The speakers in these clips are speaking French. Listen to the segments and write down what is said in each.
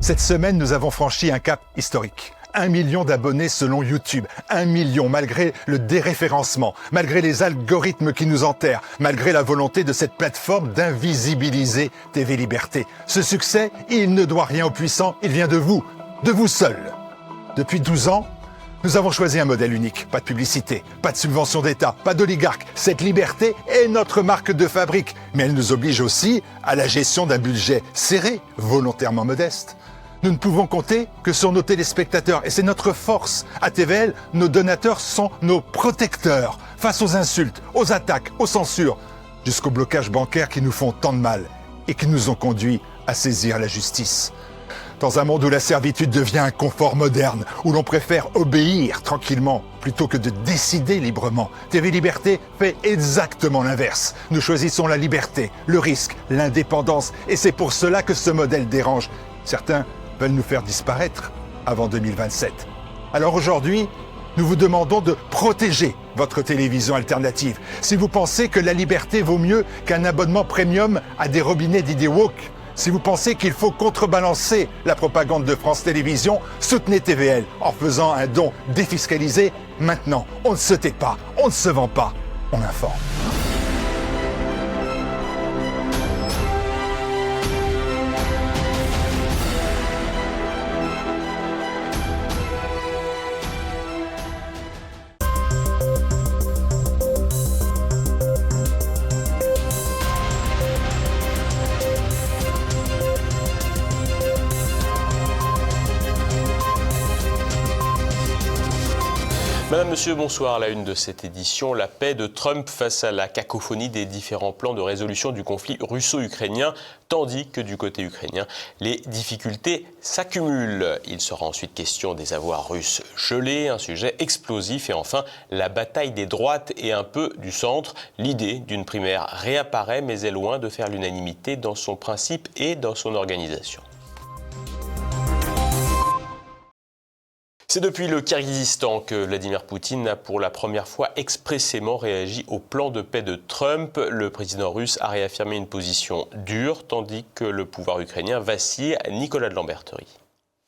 Cette semaine, nous avons franchi un cap historique. 1 million d'abonnés selon YouTube. 1 million malgré le déréférencement, malgré les algorithmes qui nous enterrent, malgré la volonté de cette plateforme d'invisibiliser TV Liberté. Ce succès, il ne doit rien aux puissants, il vient de vous seul. Depuis 12 ans, nous avons choisi un modèle unique. Pas de publicité, pas de subvention d'État, pas d'oligarque. Cette liberté est notre marque de fabrique. Mais elle nous oblige aussi à la gestion d'un budget serré, volontairement modeste. Nous ne pouvons compter que sur nos téléspectateurs et c'est notre force. À TVL, nos donateurs sont nos protecteurs face aux insultes, aux attaques, aux censures, jusqu'aux blocages bancaires qui nous font tant de mal et qui nous ont conduits à saisir la justice. Dans un monde où la servitude devient un confort moderne, où l'on préfère obéir tranquillement plutôt que de décider librement, TV Liberté fait exactement l'inverse. Nous choisissons la liberté, le risque, l'indépendance, et c'est pour cela que ce modèle dérange. Certains veulent nous faire disparaître avant 2027. Alors aujourd'hui, nous vous demandons de protéger votre télévision alternative. Si vous pensez que la liberté vaut mieux qu'un abonnement premium à des robinets d'idées woke, si vous pensez qu'il faut contrebalancer la propagande de France Télévisions, soutenez TVL en faisant un don défiscalisé. Maintenant, on ne se tait pas, on ne se vend pas, on informe. Madame, Monsieur, bonsoir. À la une de cette édition, la paix de Trump face à la cacophonie des différents plans de résolution du conflit russo-ukrainien, tandis que du côté ukrainien, les difficultés s'accumulent. Il sera ensuite question des avoirs russes gelés, un sujet explosif, et enfin la bataille des droites et un peu du centre. L'idée d'une primaire réapparaît, mais est loin de faire l'unanimité dans son principe et dans son organisation. C'est depuis le Kirghizistan que Vladimir Poutine a pour la première fois expressément réagi au plan de paix de Trump. Le président russe a réaffirmé une position dure, tandis que le pouvoir ukrainien vacille. Nicolas de Lamberterie.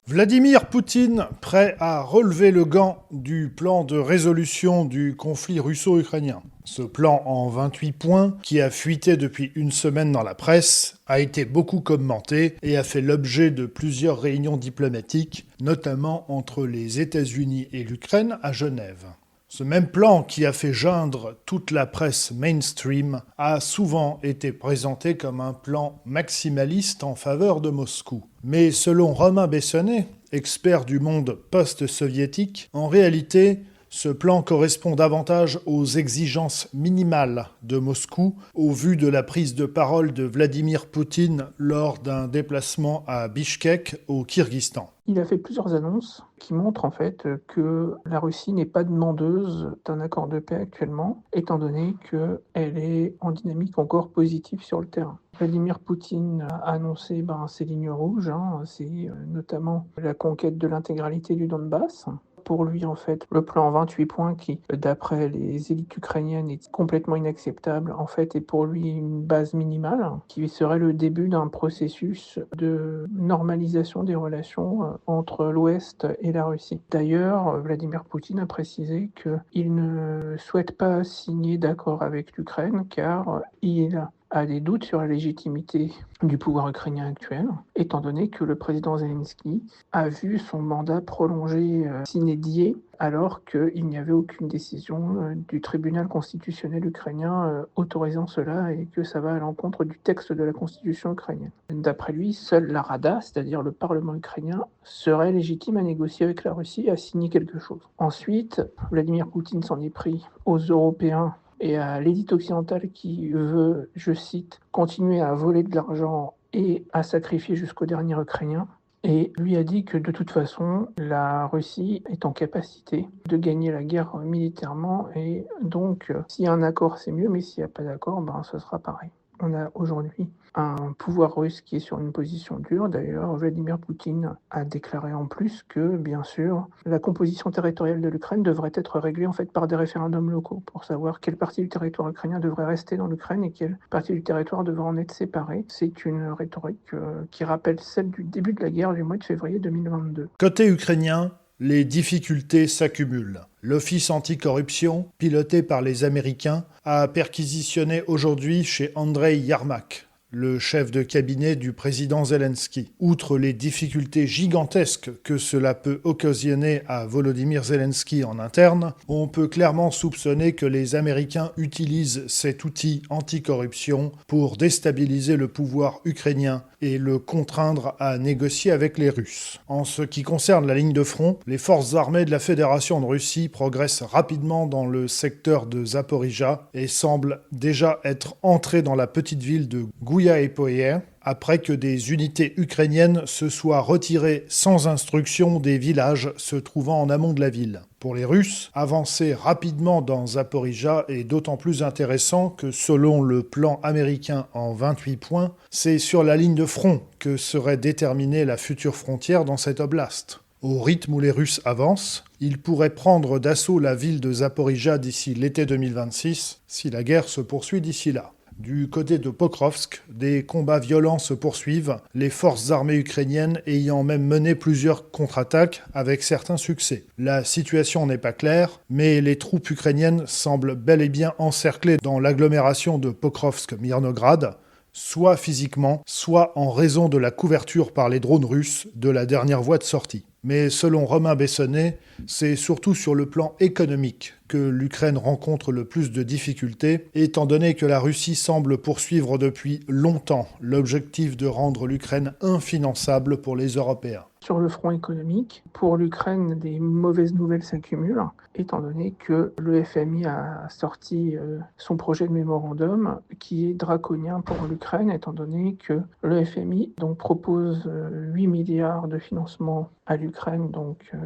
Vladimir Poutine, prêt à relever le gant du plan de résolution du conflit russo-ukrainien. Ce plan en 28 points, qui a fuité depuis une semaine dans la presse, a été beaucoup commenté et a fait l'objet de plusieurs réunions diplomatiques, notamment entre les États-Unis et l'Ukraine à Genève. Ce même plan, qui a fait geindre toute la presse mainstream, a souvent été présenté comme un plan maximaliste en faveur de Moscou. Mais selon Romain Bessonnet, expert du monde post-soviétique, en réalité, ce plan correspond davantage aux exigences minimales de Moscou au vu de la prise de parole de Vladimir Poutine lors d'un déplacement à Bichkek au Kirghizistan. Il a fait plusieurs annonces qui montrent en fait que la Russie n'est pas demandeuse d'un accord de paix actuellement, étant donné qu'elle est en dynamique encore positive sur le terrain. Vladimir Poutine a annoncé ses lignes rouges, c'est notamment la conquête de l'intégralité du Donbass. Pour lui, en fait, le plan 28 points qui, d'après les élites ukrainiennes, est complètement inacceptable, en fait, est pour lui une base minimale qui serait le début d'un processus de normalisation des relations entre l'Ouest et la Russie. D'ailleurs, Vladimir Poutine a précisé qu'il ne souhaite pas signer d'accord avec l'Ukraine car il a des doutes sur la légitimité du pouvoir ukrainien actuel, étant donné que le président Zelensky a vu son mandat prolongé sine die, alors qu'il n'y avait aucune décision du tribunal constitutionnel ukrainien autorisant cela et que ça va à l'encontre du texte de la constitution ukrainienne. D'après lui, seule la Rada, c'est-à-dire le Parlement ukrainien, serait légitime à négocier avec la Russie et à signer quelque chose. Ensuite, Vladimir Poutine s'en est pris aux Européens et à l'élite occidentale qui veut, je cite, continuer à voler de l'argent et à sacrifier jusqu'au dernier Ukrainien. Et lui a dit que de toute façon, la Russie est en capacité de gagner la guerre militairement et donc s'il y a un accord c'est mieux, mais s'il n'y a pas d'accord, ce sera pareil. On a aujourd'hui un pouvoir russe qui est sur une position dure. D'ailleurs, Vladimir Poutine a déclaré en plus que, bien sûr, la composition territoriale de l'Ukraine devrait être réglée en fait par des référendums locaux pour savoir quelle partie du territoire ukrainien devrait rester dans l'Ukraine et quelle partie du territoire devrait en être séparée. C'est une rhétorique qui rappelle celle du début de la guerre du mois de février 2022. Côté ukrainien, les difficultés s'accumulent. L'Office anticorruption, piloté par les Américains, a perquisitionné aujourd'hui chez Andrei Yermak, le chef de cabinet du président Zelensky. Outre les difficultés gigantesques que cela peut occasionner à Volodymyr Zelensky en interne, on peut clairement soupçonner que les Américains utilisent cet outil anticorruption pour déstabiliser le pouvoir ukrainien et le contraindre à négocier avec les Russes. En ce qui concerne la ligne de front, les forces armées de la Fédération de Russie progressent rapidement dans le secteur de Zaporijia et semblent déjà être entrées dans la petite ville de Gouyaïpoye, après que des unités ukrainiennes se soient retirées sans instruction des villages se trouvant en amont de la ville. Pour les Russes, avancer rapidement dans Zaporijia est d'autant plus intéressant que selon le plan américain en 28 points, c'est sur la ligne de front que serait déterminée la future frontière dans cette oblast. Au rythme où les Russes avancent, ils pourraient prendre d'assaut la ville de Zaporijia d'ici l'été 2026, si la guerre se poursuit d'ici là. Du côté de Pokrovsk, des combats violents se poursuivent, les forces armées ukrainiennes ayant même mené plusieurs contre-attaques avec certains succès. La situation n'est pas claire, mais les troupes ukrainiennes semblent bel et bien encerclées dans l'agglomération de Pokrovsk-Mirnograd, soit physiquement, soit en raison de la couverture par les drones russes de la dernière voie de sortie. Mais selon Romain Bessonnet, c'est surtout sur le plan économique que l'Ukraine rencontre le plus de difficultés, étant donné que la Russie semble poursuivre depuis longtemps l'objectif de rendre l'Ukraine infinançable pour les Européens. Sur le front économique, pour l'Ukraine, des mauvaises nouvelles s'accumulent, étant donné que le FMI a sorti son projet de mémorandum qui est draconien pour l'Ukraine, étant donné que le FMI donc, propose 8 milliards de financement à l'Ukraine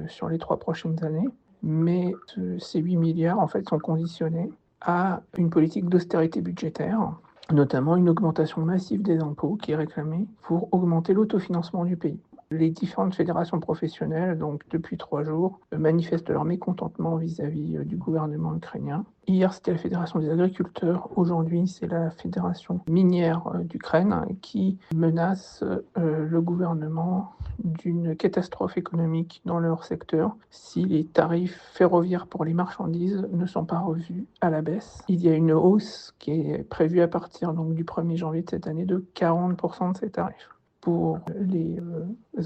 sur les 3 prochaines années. Mais ces 8 milliards en fait, sont conditionnés à une politique d'austérité budgétaire, notamment une augmentation massive des impôts qui est réclamée pour augmenter l'autofinancement du pays. Les différentes fédérations professionnelles, donc depuis 3 jours, manifestent leur mécontentement vis-à-vis du gouvernement ukrainien. Hier, c'était la Fédération des agriculteurs. Aujourd'hui, c'est la Fédération minière d'Ukraine qui menace le gouvernement d'une catastrophe économique dans leur secteur si les tarifs ferroviaires pour les marchandises ne sont pas revus à la baisse. Il y a une hausse qui est prévue à partir donc, du 1er janvier de cette année de 40% de ces tarifs. Pour les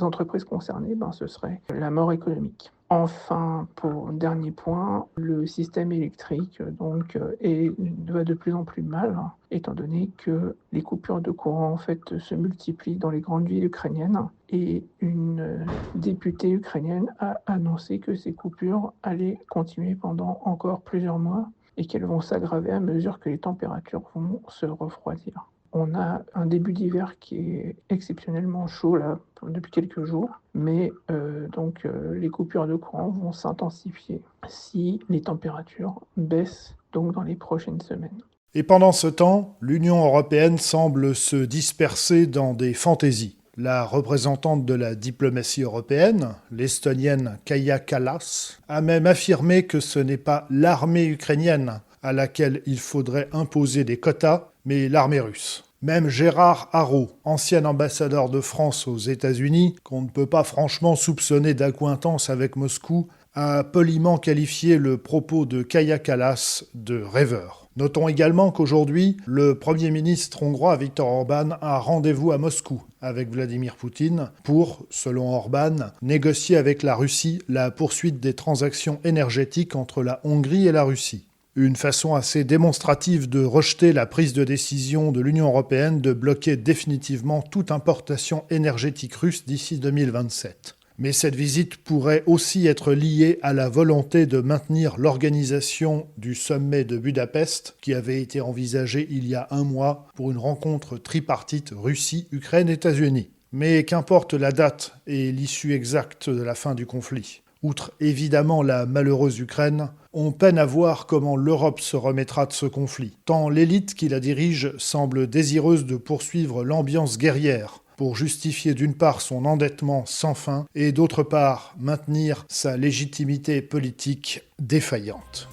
entreprises concernées, ce serait la mort économique. Enfin, pour dernier point, le système électrique va de plus en plus mal, étant donné que les coupures de courant en fait se multiplient dans les grandes villes ukrainiennes. Et une députée ukrainienne a annoncé que ces coupures allaient continuer pendant encore plusieurs mois et qu'elles vont s'aggraver à mesure que les températures vont se refroidir. On a un début d'hiver qui est exceptionnellement chaud là, depuis quelques jours, mais les coupures de courant vont s'intensifier si les températures baissent donc dans les prochaines semaines. Et pendant ce temps, l'Union européenne semble se disperser dans des fantaisies. La représentante de la diplomatie européenne, l'Estonienne Kaja Kallas, a même affirmé que ce n'est pas l'armée ukrainienne à laquelle il faudrait imposer des quotas, mais l'armée russe. Même Gérard Haraud, ancien ambassadeur de France aux États-Unis, qu'on ne peut pas franchement soupçonner d'accointance avec Moscou, a poliment qualifié le propos de Kaja Kallas de rêveur. Notons également qu'aujourd'hui, le Premier ministre hongrois Viktor Orban a rendez-vous à Moscou avec Vladimir Poutine pour, selon Orban, négocier avec la Russie la poursuite des transactions énergétiques entre la Hongrie et la Russie. Une façon assez démonstrative de rejeter la prise de décision de l'Union européenne de bloquer définitivement toute importation énergétique russe d'ici 2027. Mais cette visite pourrait aussi être liée à la volonté de maintenir l'organisation du sommet de Budapest, qui avait été envisagé il y a 1 mois pour une rencontre tripartite Russie-Ukraine-États-Unis. Mais qu'importe la date et l'issue exacte de la fin du conflit. Outre évidemment la malheureuse Ukraine, On peine à voir comment l'Europe se remettra de ce conflit, tant l'élite qui la dirige semble désireuse de poursuivre l'ambiance guerrière pour justifier d'une part son endettement sans fin et d'autre part maintenir sa légitimité politique défaillante.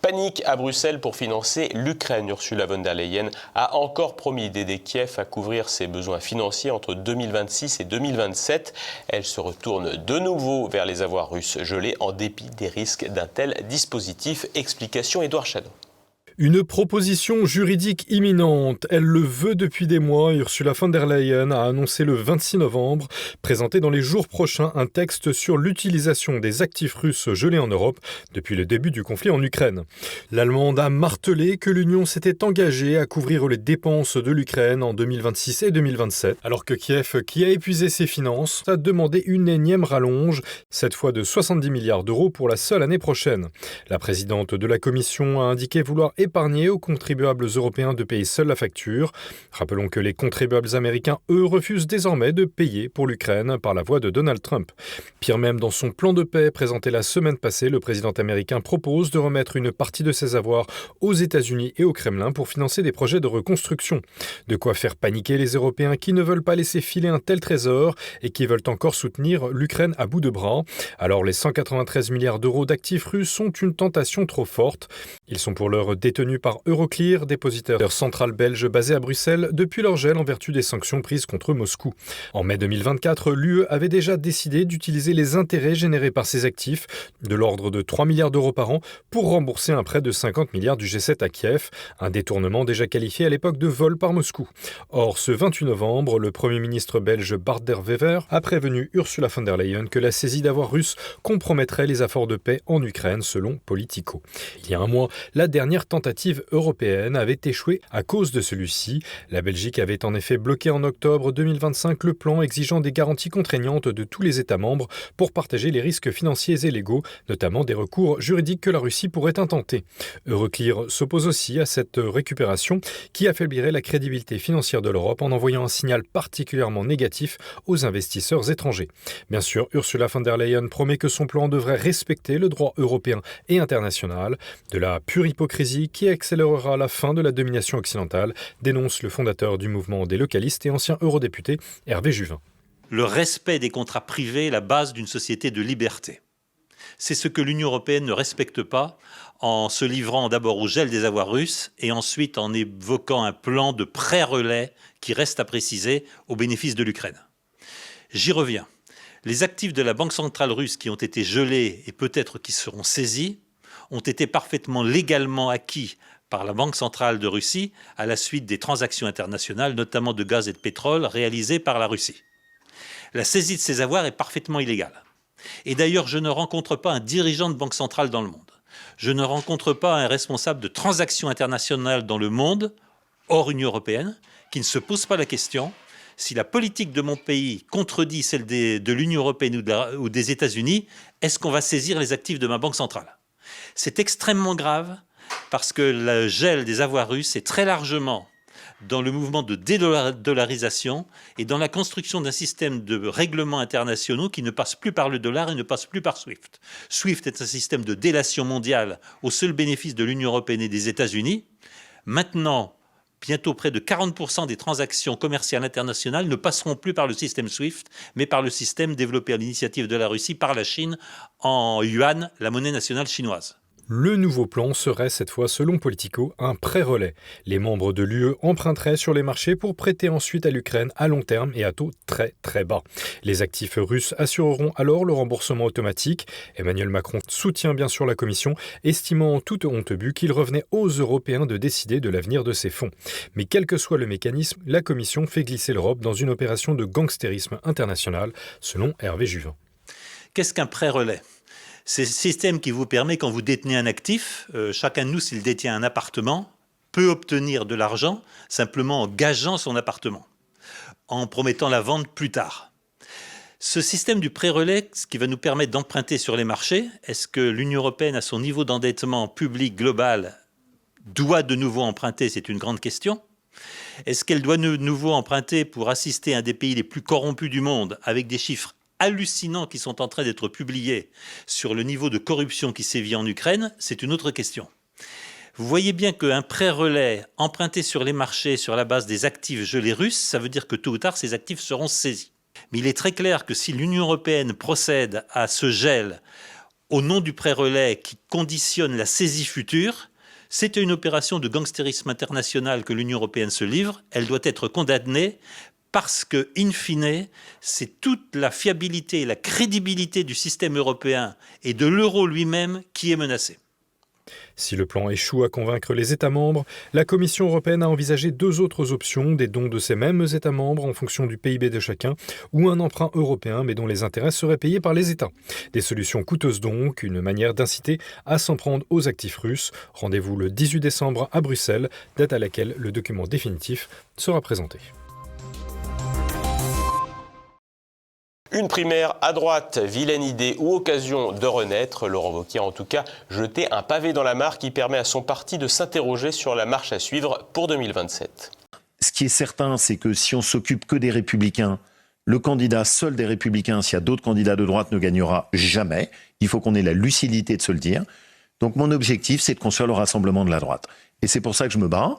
Panique à Bruxelles pour financer l'Ukraine. Ursula von der Leyen a encore promis d'aider Kiev à couvrir ses besoins financiers entre 2026 et 2027. Elle se retourne de nouveau vers les avoirs russes gelés en dépit des risques d'un tel dispositif. Explication Édouard Chadon. Une proposition juridique imminente. Elle le veut depuis des mois. Ursula von der Leyen a annoncé le 26 novembre présenter dans les jours prochains un texte sur l'utilisation des actifs russes gelés en Europe depuis le début du conflit en Ukraine. L'Allemande a martelé que l'Union s'était engagée à couvrir les dépenses de l'Ukraine en 2026 et 2027, alors que Kiev, qui a épuisé ses finances, a demandé une énième rallonge, cette fois de 70 milliards d'euros pour la seule année prochaine. La présidente de la Commission a indiqué vouloir épargner aux contribuables européens de payer seuls la facture. Rappelons que les contribuables américains, eux, refusent désormais de payer pour l'Ukraine par la voix de Donald Trump. Pire même, dans son plan de paix présenté la semaine passée, le président américain propose de remettre une partie de ses avoirs aux États-Unis et au Kremlin pour financer des projets de reconstruction. De quoi faire paniquer les Européens qui ne veulent pas laisser filer un tel trésor et qui veulent encore soutenir l'Ukraine à bout de bras. Alors les 193 milliards d'euros d'actifs russes sont une tentation trop forte. Ils sont pour l'heure détenus par Euroclear, dépositaire central belge basé à Bruxelles, depuis leur gel en vertu des sanctions prises contre Moscou. En mai 2024, l'UE avait déjà décidé d'utiliser les intérêts générés par ces actifs, de l'ordre de 3 milliards d'euros par an, pour rembourser un prêt de 50 milliards du G7 à Kiev, un détournement déjà qualifié à l'époque de vol par Moscou. Or, ce 28 novembre, le Premier ministre belge Bart De Wever a prévenu Ursula von der Leyen que la saisie d'avoirs russes compromettrait les efforts de paix en Ukraine, selon Politico. Il y a un mois, la dernière tentative européenne avait échoué à cause de celui-ci. La Belgique avait en effet bloqué en octobre 2025 le plan exigeant des garanties contraignantes de tous les États membres pour partager les risques financiers et légaux, notamment des recours juridiques que la Russie pourrait intenter. Euroclear s'oppose aussi à cette récupération qui affaiblirait la crédibilité financière de l'Europe en envoyant un signal particulièrement négatif aux investisseurs étrangers. Bien sûr, Ursula von der Leyen promet que son plan devrait respecter le droit européen et international. De la pure hypocrisie qui accélérera la fin de la domination occidentale, dénonce le fondateur du mouvement des localistes et ancien eurodéputé Hervé Juvin. Le respect des contrats privés est la base d'une société de liberté. C'est ce que l'Union européenne ne respecte pas en se livrant d'abord au gel des avoirs russes et ensuite en évoquant un plan de prêt-relais qui reste à préciser au bénéfice de l'Ukraine. J'y reviens. Les actifs de la Banque centrale russe qui ont été gelés et peut-être qui seront saisis ont été parfaitement légalement acquis par la Banque centrale de Russie à la suite des transactions internationales, notamment de gaz et de pétrole, réalisées par la Russie. La saisie de ces avoirs est parfaitement illégale. Et d'ailleurs, je ne rencontre pas un dirigeant de banque centrale dans le monde. Je ne rencontre pas un responsable de transactions internationales dans le monde, hors Union européenne, qui ne se pose pas la question si la politique de mon pays contredit celle de l'Union européenne ou des États-Unis, est-ce qu'on va saisir les actifs de ma banque centrale ? C'est extrêmement grave parce que le gel des avoirs russes est très largement dans le mouvement de dédollarisation et dans la construction d'un système de règlements internationaux qui ne passe plus par le dollar et ne passe plus par SWIFT. SWIFT est un système de délation mondiale au seul bénéfice de l'Union européenne et des États-Unis. Maintenant, bientôt près de 40% des transactions commerciales internationales ne passeront plus par le système SWIFT, mais par le système développé à l'initiative de la Russie par la Chine en yuan, la monnaie nationale chinoise. Le nouveau plan serait cette fois, selon Politico, un prêt-relais. Les membres de l'UE emprunteraient sur les marchés pour prêter ensuite à l'Ukraine à long terme et à taux très très bas. Les actifs russes assureront alors le remboursement automatique. Emmanuel Macron soutient bien sûr la Commission, estimant en toute honte but qu'il revenait aux Européens de décider de l'avenir de ces fonds. Mais quel que soit le mécanisme, la Commission fait glisser l'Europe dans une opération de gangstérisme international, selon Hervé Juvin. Qu'est-ce qu'un prêt-relais ? C'est ce système qui vous permet, quand vous détenez un actif, chacun de nous, s'il détient un appartement, peut obtenir de l'argent simplement en gageant son appartement, en promettant la vente plus tard. Ce système du prêt-relais, ce qui va nous permettre d'emprunter sur les marchés, est-ce que l'Union européenne, à son niveau d'endettement public global, doit de nouveau emprunter ? C'est une grande question. Est-ce qu'elle doit de nouveau emprunter pour assister un des pays les plus corrompus du monde, avec des chiffres hallucinants qui sont en train d'être publiés sur le niveau de corruption qui sévit en Ukraine, c'est une autre question. Vous voyez bien qu'un prêt relais emprunté sur les marchés sur la base des actifs gelés russes, ça veut dire que tôt ou tard, ces actifs seront saisis. Mais il est très clair que si l'Union européenne procède à ce gel au nom du prêt relais qui conditionne la saisie future, c'est une opération de gangstérisme international que l'Union européenne se livre. Elle doit être condamnée parce que, in fine, c'est toute la fiabilité et la crédibilité du système européen et de l'euro lui-même qui est menacée. Si le plan échoue à convaincre les États membres, la Commission européenne a envisagé 2 autres options, des dons de ces mêmes États membres en fonction du PIB de chacun, ou un emprunt européen mais dont les intérêts seraient payés par les États. Des solutions coûteuses donc, une manière d'inciter à s'en prendre aux actifs russes. Rendez-vous le 18 décembre à Bruxelles, date à laquelle le document définitif sera présenté. Une primaire à droite, vilaine idée ou occasion de renaître, Laurent Wauquiez a en tout cas jeté un pavé dans la mare qui permet à son parti de s'interroger sur la marche à suivre pour 2027. Ce qui est certain, c'est que si on s'occupe que des Républicains, le candidat seul des Républicains, s'il y a d'autres candidats de droite, ne gagnera jamais. Il faut qu'on ait la lucidité de se le dire. Donc mon objectif, c'est de construire le rassemblement de la droite. Et c'est pour ça que je me bats.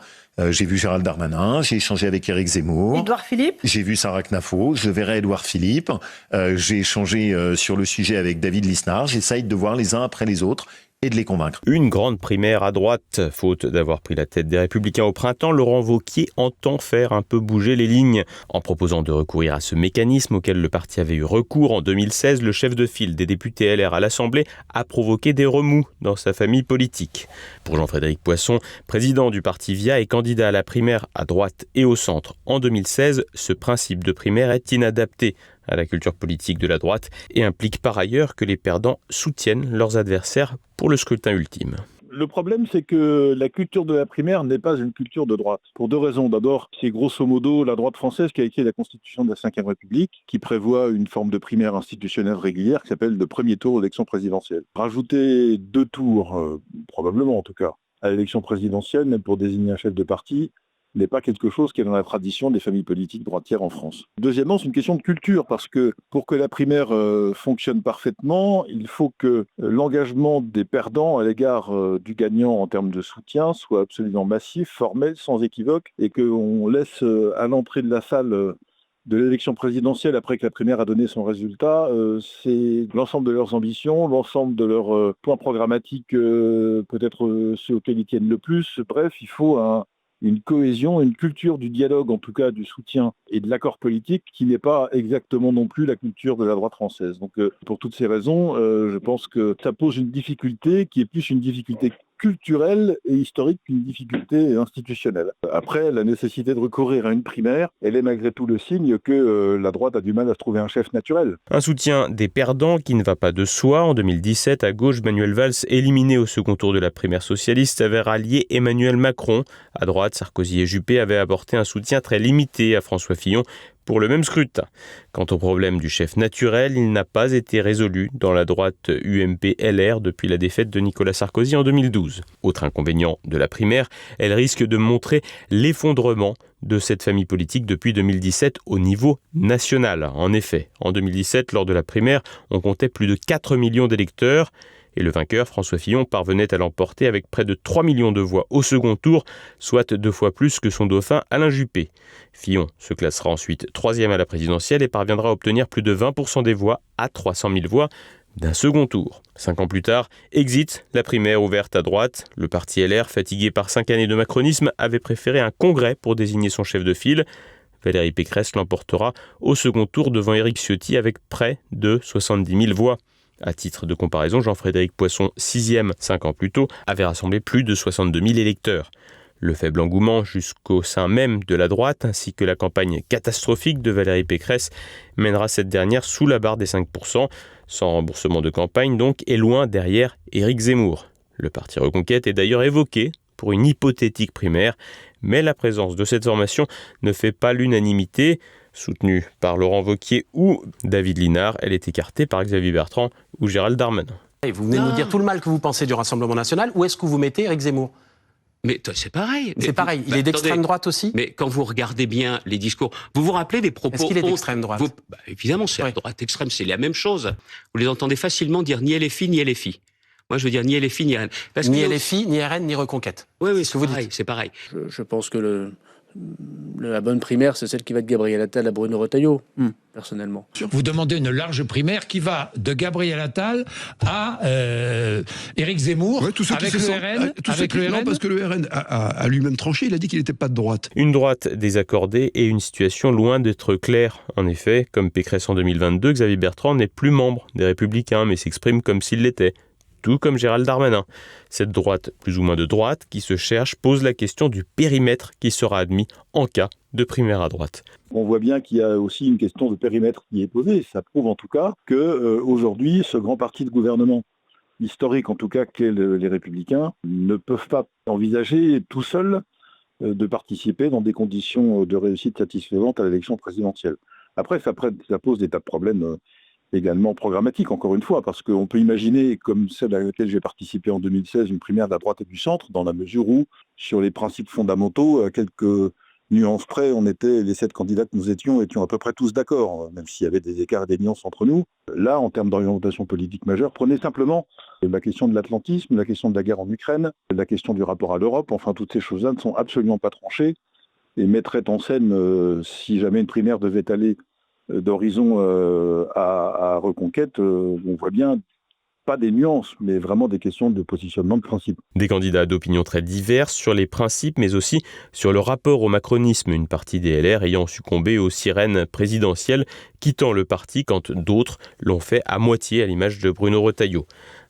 J'ai vu Gérald Darmanin, j'ai échangé avec Éric Zemmour. Édouard Philippe. J'ai vu Sarah Knafo, je verrai Édouard Philippe. J'ai échangé sur le sujet avec David Lisnard. J'essaye de voir les uns après les autres et de les convaincre. Une grande primaire à droite. Faute d'avoir pris la tête des Républicains au printemps, Laurent Wauquiez entend faire un peu bouger les lignes. En proposant de recourir à ce mécanisme auquel le parti avait eu recours en 2016, le chef de file des députés LR à l'Assemblée a provoqué des remous dans sa famille politique. Pour Jean-Frédéric Poisson, président du parti VIA et candidat à la primaire à droite et au centre en 2016, ce principe de primaire est inadapté à la culture politique de la droite et implique par ailleurs que les perdants soutiennent leurs adversaires pour le scrutin ultime. Le problème, c'est que la culture de la primaire n'est pas une culture de droite. Pour 2 raisons. D'abord, c'est grosso modo la droite française qui a écrit la Constitution de la Ve République, qui prévoit une forme de primaire institutionnelle régulière qui s'appelle le premier tour d'élection présidentielle. Rajouter 2 tours, probablement en tout cas, à l'élection présidentielle, même pour désigner un chef de parti, n'est pas quelque chose qui est dans la tradition des familles politiques droitières en France. Deuxièmement, c'est une question de culture, parce que pour que la primaire fonctionne parfaitement, il faut que l'engagement des perdants à l'égard du gagnant en termes de soutien soit absolument massif, formel, sans équivoque, et qu'on laisse à l'entrée de la salle de l'élection présidentielle, après que la primaire a donné son résultat, c'est l'ensemble de leurs ambitions, l'ensemble de leurs points programmatiques, peut-être ceux auxquels ils tiennent le plus. Bref, il faut une cohésion, une culture du dialogue, en tout cas du soutien et de l'accord politique, qui n'est pas exactement non plus la culture de la droite française. Donc pour toutes ces raisons, je pense que ça pose une difficulté qui est plus une difficulté culturelle et historique qu'une difficulté institutionnelle. Après, la nécessité de recourir à une primaire, elle est malgré tout le signe que la droite a du mal à se trouver un chef naturel. Un soutien des perdants qui ne va pas de soi. En 2017, à gauche, Manuel Valls, éliminé au second tour de la primaire socialiste, avait rallié Emmanuel Macron. À droite, Sarkozy et Juppé avaient apporté un soutien très limité à François Fillon pour le même scrutin. Quant au problème du chef naturel, il n'a pas été résolu dans la droite UMP-LR depuis la défaite de Nicolas Sarkozy en 2012. Autre inconvénient de la primaire, elle risque de montrer l'effondrement de cette famille politique depuis 2017 au niveau national. En effet, en 2017, lors de la primaire, on comptait plus de 4 millions d'électeurs. Et le vainqueur, François Fillon, parvenait à l'emporter avec près de 3 millions de voix au second tour, soit 2 fois plus que son dauphin Alain Juppé. Fillon se classera ensuite 3e à la présidentielle et parviendra à obtenir plus de 20% des voix à 300 000 voix d'un second tour. 5 ans plus tard, exit la primaire ouverte à droite. Le parti LR, fatigué par 5 années de macronisme, avait préféré un congrès pour désigner son chef de file. Valérie Pécresse l'emportera au second tour devant Éric Ciotti avec près de 70 000 voix. À titre de comparaison, Jean-Frédéric Poisson, 6e 5 ans plus tôt, avait rassemblé plus de 62 000 électeurs. Le faible engouement jusqu'au sein même de la droite, ainsi que la campagne catastrophique de Valérie Pécresse, mènera cette dernière sous la barre des 5%, sans remboursement de campagne donc, et loin derrière Éric Zemmour. Le parti Reconquête est d'ailleurs évoqué pour une hypothétique primaire, mais la présence de cette formation ne fait pas l'unanimité. Soutenue par Laurent Wauquiez ou David Lisnard, elle est écartée par Xavier Bertrand ou Gérald Darmanin. Et vous venez de nous dire tout le mal que vous pensez du Rassemblement national. Où est-ce que vous mettez Éric Zemmour ? Mais c'est pareil. C'est pareil, il est d'extrême droite aussi. Mais quand vous regardez bien les discours, vous vous rappelez des propos... Est-ce qu'il est d'extrême droite? Évidemment, c'est la droite extrême, c'est la même chose. Vous les entendez facilement dire ni LFI, ni LFI. Moi, je veux dire ni LFI, ni RN. Ni LFI, ni RN, ni Reconquête. Oui, c'est pareil. Je pense que la bonne primaire, c'est celle qui va de Gabriel Attal à Bruno Retailleau, personnellement. Vous demandez une large primaire qui va de Gabriel Attal à Éric Zemmour, avec le RN. Non, parce que le RN a lui-même tranché, il a dit qu'il n'était pas de droite. Une droite désaccordée et une situation loin d'être claire. En effet, comme Pécresse en 2022, Xavier Bertrand n'est plus membre des Républicains, mais s'exprime comme s'il l'était. Tout comme Gérald Darmanin. Cette droite, plus ou moins de droite, qui se cherche, pose la question du périmètre qui sera admis en cas de primaire à droite. On voit bien qu'il y a aussi une question de périmètre qui est posée. Ça prouve en tout cas qu'aujourd'hui, ce grand parti de gouvernement, historique en tout cas, qu'est les Républicains, ne peuvent pas envisager tout seuls de participer dans des conditions de réussite satisfaisantes à l'élection présidentielle. Après, ça pose des tas de problèmes également programmatique, encore une fois, parce qu'on peut imaginer, comme celle à laquelle j'ai participé en 2016, une primaire de la droite et du centre, dans la mesure où, sur les principes fondamentaux, à quelques nuances près, les 7 candidats que nous étions à peu près tous d'accord, même s'il y avait des écarts et des nuances entre nous. Là, en termes d'orientation politique majeure, prenez simplement la question de l'atlantisme, la question de la guerre en Ukraine, la question du rapport à l'Europe, enfin, toutes ces choses-là ne sont absolument pas tranchées et mettraient en scène, si jamais une primaire devait aller d'horizon à Reconquête, on voit bien pas des nuances, mais vraiment des questions de positionnement de principe. Des candidats d'opinion très diverses sur les principes, mais aussi sur le rapport au macronisme, une partie des LR ayant succombé aux sirènes présidentielles, quittant le parti quand d'autres l'ont fait à moitié, à l'image de Bruno Retailleau.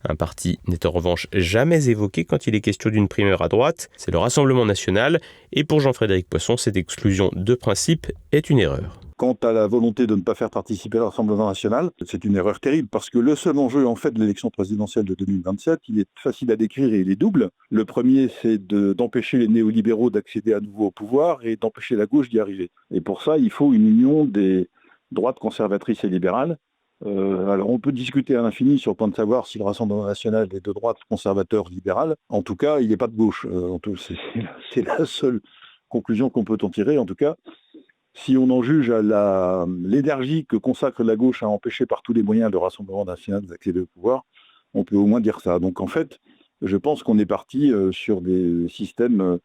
Un parti n'est en revanche jamais évoqué quand il est question d'une primaire à droite, c'est le Rassemblement national, et pour Jean-Frédéric Poisson, cette exclusion de principe est une erreur. Quant à la volonté de ne pas faire participer le Rassemblement national, c'est une erreur terrible, parce que le seul enjeu en fait de l'élection présidentielle de 2027, il est facile à décrire et il est double. Le premier, c'est d'empêcher les néolibéraux d'accéder à nouveau au pouvoir et d'empêcher la gauche d'y arriver. Et pour ça, il faut une union des droites conservatrices et libérales. Alors on peut discuter à l'infini sur le point de savoir si le Rassemblement national est de droite, conservateur, libéral. En tout cas, il n'est pas de gauche. C'est la seule conclusion qu'on peut en tirer. En tout cas, si on en juge à l'énergie que consacre la gauche à empêcher par tous les moyens le Rassemblement national d'accéder au pouvoir, on peut au moins dire ça. Donc en fait, je pense qu'on est parti sur des systèmes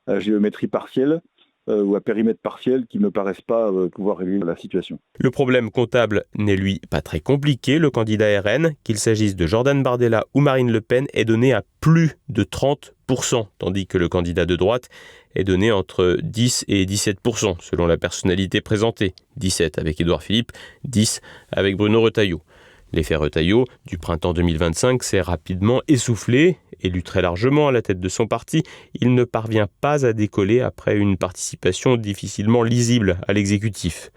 à géométrie partielle, ou à périmètre partiel qui ne me paraissent pas pouvoir régler la situation. Le problème comptable n'est lui pas très compliqué. Le candidat RN, qu'il s'agisse de Jordan Bardella ou Marine Le Pen, est donné à plus de 30%, tandis que le candidat de droite est donné entre 10 et 17%, selon la personnalité présentée. 17 avec Édouard Philippe, 10 avec Bruno Retailleau. L'effet Retailleau du printemps 2025 s'est rapidement essoufflé. Élu très largement à la tête de son parti, il ne parvient pas à décoller après une participation difficilement lisible à l'exécutif.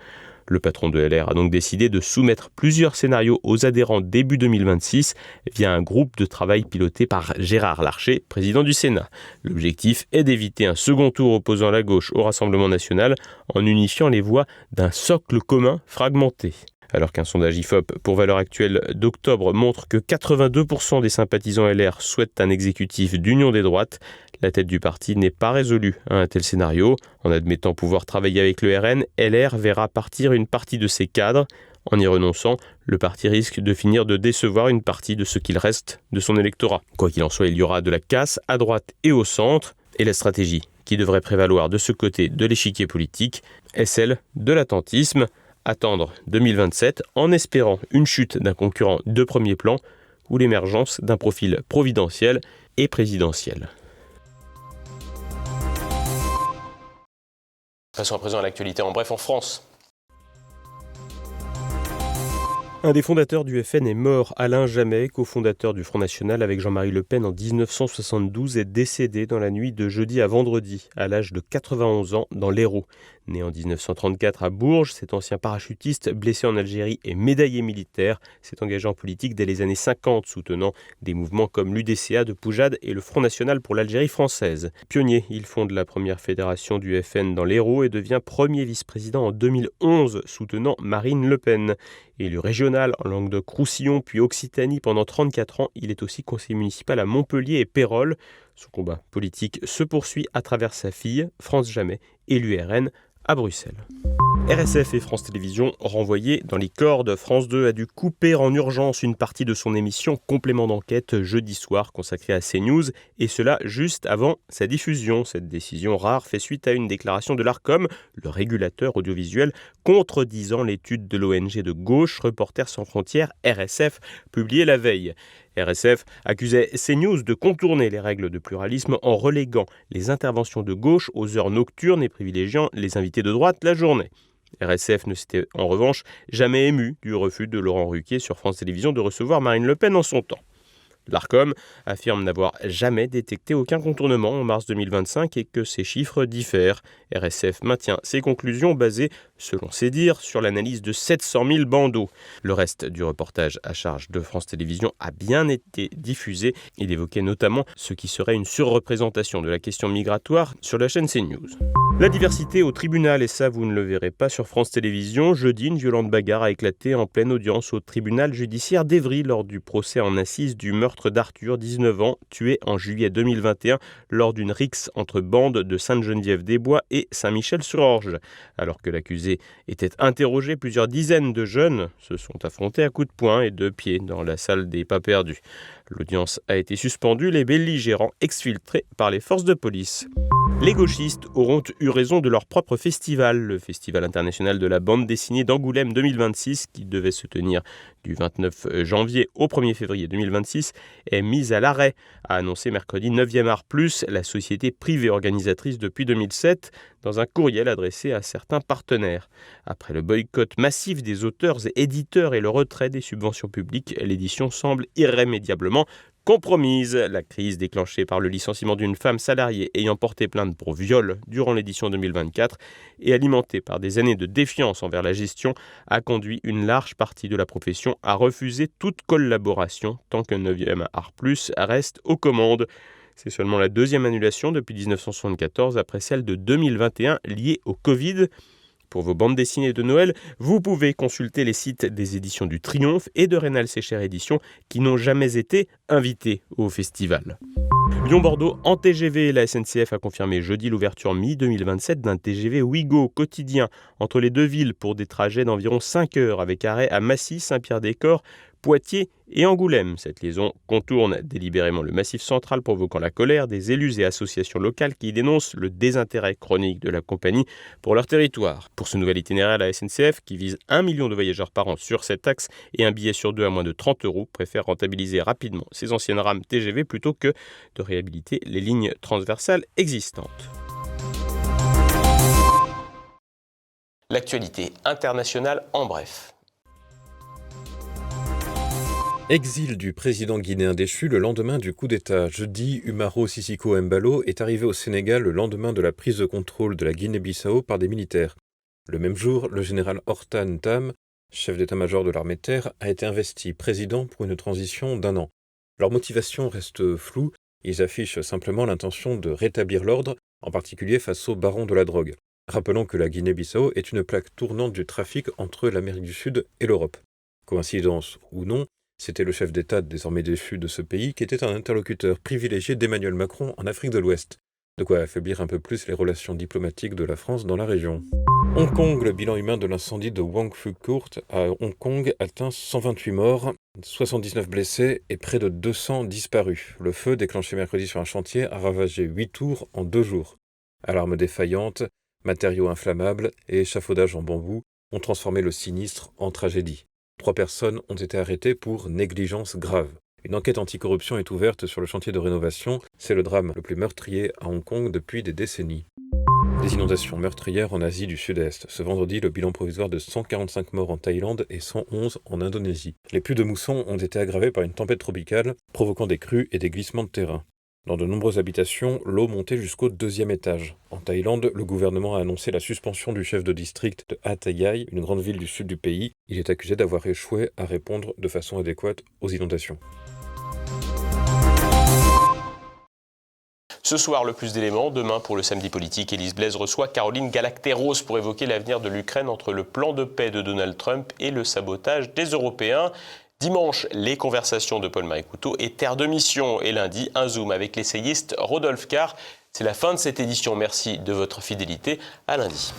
Le patron de LR a donc décidé de soumettre plusieurs scénarios aux adhérents début 2026 via un groupe de travail piloté par Gérard Larcher, président du Sénat. L'objectif est d'éviter un second tour opposant la gauche au Rassemblement national en unifiant les voix d'un socle commun fragmenté. Alors qu'un sondage IFOP pour valeur actuelle d'octobre montre que 82% des sympathisants LR souhaitent un exécutif d'union des droites, la tête du parti n'est pas résolue à un tel scénario. En admettant pouvoir travailler avec le RN, LR verra partir une partie de ses cadres. En y renonçant, le parti risque de finir de décevoir une partie de ce qu'il reste de son électorat. Quoi qu'il en soit, il y aura de la casse à droite et au centre. Et la stratégie qui devrait prévaloir de ce côté de l'échiquier politique est celle de l'attentisme. Attendre 2027 en espérant une chute d'un concurrent de premier plan ou l'émergence d'un profil providentiel et présidentiel. Passons à présent à l'actualité en bref en France. Un des fondateurs du FN est mort. Alain Jamet, cofondateur du Front National avec Jean-Marie Le Pen en 1972, est décédé dans la nuit de jeudi à vendredi, à l'âge de 91 ans, dans l'Hérault. Né en 1934 à Bourges, cet ancien parachutiste blessé en Algérie et médaillé militaire s'est engagé en politique dès les années 50, soutenant des mouvements comme l'UDCA de Poujade et le Front National pour l'Algérie française. Pionnier, il fonde la première fédération du FN dans l'Hérault et devient premier vice-président en 2011, soutenant Marine Le Pen. Élu régional en Languedoc-Roussillon puis Occitanie pendant 34 ans, il est aussi conseiller municipal à Montpellier et Pérols. Son combat politique se poursuit à travers sa fille, France Jamais, élue RN à Bruxelles. RSF et France Télévisions, renvoyés dans les cordes, France 2 a dû couper en urgence une partie de son émission Complément d'enquête jeudi soir consacrée à CNews, et cela juste avant sa diffusion. Cette décision rare fait suite à une déclaration de l'Arcom, le régulateur audiovisuel, contredisant l'étude de l'ONG de gauche Reporters sans frontières, RSF, publiée la veille. RSF accusait CNews de contourner les règles de pluralisme en reléguant les interventions de gauche aux heures nocturnes et privilégiant les invités de droite la journée. RSF ne s'était en revanche jamais ému du refus de Laurent Ruquier sur France Télévisions de recevoir Marine Le Pen en son temps. L'Arcom affirme n'avoir jamais détecté aucun contournement en mars 2025 et que ces chiffres diffèrent. RSF maintient ses conclusions basées, selon ses dires, sur l'analyse de 700 000 bandeaux. Le reste du reportage à charge de France Télévisions a bien été diffusé. Il évoquait notamment ce qui serait une surreprésentation de la question migratoire sur la chaîne CNews. La diversité au tribunal, et ça vous ne le verrez pas sur France Télévisions. Jeudi, une violente bagarre a éclaté en pleine audience au tribunal judiciaire d'Évry lors du procès en assises du meurtre d'Arthur, 19 ans, tué en juillet 2021 lors d'une rixe entre bandes de Sainte-Geneviève-des-Bois et Saint-Michel-sur-Orge. Alors que l'accusé était interrogé, plusieurs dizaines de jeunes se sont affrontés à coups de poing et de pied dans la salle des pas perdus. L'audience a été suspendue, les belligérants exfiltrés par les forces de police. Les gauchistes auront eu raison de leur propre festival, le Festival international de la bande dessinée d'Angoulême 2026, qui devait se tenir du 29 janvier au 1er février 2026, est mis à l'arrêt, a annoncé mercredi 9e Art Plus, la société privée organisatrice depuis 2007, dans un courriel adressé à certains partenaires. Après le boycott massif des auteurs et éditeurs et le retrait des subventions publiques, l'édition semble irrémédiablement compromise. La crise déclenchée par le licenciement d'une femme salariée ayant porté plainte pour viol durant l'édition 2024 et alimentée par des années de défiance envers la gestion a conduit une large partie de la profession à refuser toute collaboration tant qu'un 9e Art Plus reste aux commandes. C'est seulement la deuxième annulation depuis 1974 après celle de 2021 liée au Covid. Pour vos bandes dessinées de Noël, vous pouvez consulter les sites des éditions du Triomphe et de Rénal Sécher Éditions qui n'ont jamais été invités au festival. Lyon-Bordeaux en TGV, la SNCF a confirmé jeudi l'ouverture mi-2027 d'un TGV Ouigo quotidien entre les deux villes pour des trajets d'environ 5 heures avec arrêt à Massy, Saint-Pierre-des-Corps, Poitiers et Angoulême. Cette liaison contourne délibérément le Massif central, provoquant la colère des élus et associations locales qui dénoncent le désintérêt chronique de la compagnie pour leur territoire. Pour ce nouvel itinéraire, la SNCF, qui vise 1 million de voyageurs par an sur cet axe et un billet sur deux à moins de 30 €, préfère rentabiliser rapidement ses anciennes rames TGV plutôt que de réhabiliter les lignes transversales existantes. L'actualité internationale en bref. Exil du président guinéen déchu le lendemain du coup d'État. Jeudi, Umaro Sissoco Embalo est arrivé au Sénégal le lendemain de la prise de contrôle de la Guinée-Bissau par des militaires. Le même jour, le général Hortan Tam, chef d'état-major de l'armée de terre, a été investi président pour une transition d'1 an. Leur motivation reste floue, ils affichent simplement l'intention de rétablir l'ordre, en particulier face aux barons de la drogue. Rappelons que la Guinée-Bissau est une plaque tournante du trafic entre l'Amérique du Sud et l'Europe. Coïncidence ou non, c'était le chef d'État désormais déchu de ce pays qui était un interlocuteur privilégié d'Emmanuel Macron en Afrique de l'Ouest. De quoi affaiblir un peu plus les relations diplomatiques de la France dans la région. Hong Kong, le bilan humain de l'incendie de Wang Fu Court à Hong Kong atteint 128 morts, 79 blessés et près de 200 disparus. Le feu, déclenché mercredi sur un chantier, a ravagé 8 tours en 2 jours. Alarmes défaillantes, matériaux inflammables et échafaudages en bambou ont transformé le sinistre en tragédie. 3 personnes ont été arrêtées pour négligence grave. Une enquête anticorruption est ouverte sur le chantier de rénovation. C'est le drame le plus meurtrier à Hong Kong depuis des décennies. Des inondations meurtrières en Asie du Sud-Est. Ce vendredi, le bilan provisoire de 145 morts en Thaïlande et 111 en Indonésie. Les pluies de mousson ont été aggravées par une tempête tropicale, provoquant des crues et des glissements de terrain. Dans de nombreuses habitations, l'eau montait jusqu'au 2e étage. En Thaïlande, le gouvernement a annoncé la suspension du chef de district de Hattayai, une grande ville du sud du pays. Il est accusé d'avoir échoué à répondre de façon adéquate aux inondations. Ce soir, le plus d'éléments. Demain, pour le Samedi politique, Élise Blaise reçoit Caroline Galacteros pour évoquer l'avenir de l'Ukraine entre le plan de paix de Donald Trump et le sabotage des Européens. Dimanche, les conversations de Paul-Marie Couteau et Terre de Mission. Et lundi, un zoom avec l'essayiste Rodolphe Carr. C'est la fin de cette édition. Merci de votre fidélité. À lundi.